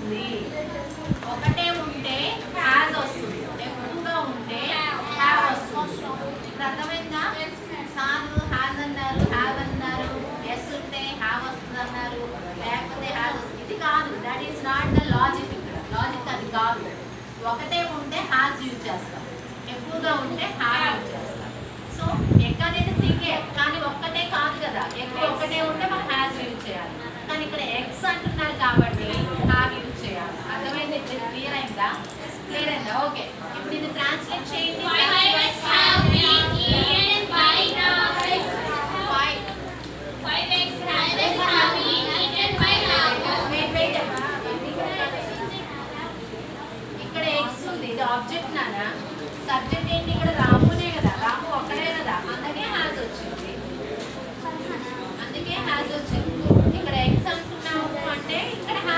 వస్తుంది. ఒకటే ఉంటే హ్యాజ్ వస్తుంది, ఎక్కువగా ఉంటే హ్యావ్ వస్తుంది. ఇప్పుడు అర్థమైందా? సారు హ్యాజ్ అన్నారు, హ్యావ్ అన్నారు, ఎస్ ఉంటే హ్యావ్ వస్తుంది అన్నారు, లేకపోతే హ్యాజ్ వస్తుంది. ఇది కాదు, that is not the logic. ఇక్కడ లాజిక్ అది కాదు. ఒకటే ఉంటే హ్యాజ్ యూజ్ చేస్తాం, ఎక్కువగా ఉంటే హ్యావ్ యూజ్ చేస్తాం. సో ఎగ్ అనేది థింగే, కానీ ఒక్కటే కాదు కదా. ఎగ్ ఒక్కటే ఉంటే మనం హ్యాజ్ యూజ్ చేయాలి. కానీ ఇక్కడ ఎగ్స్ అంటున్నారు కాబట్టి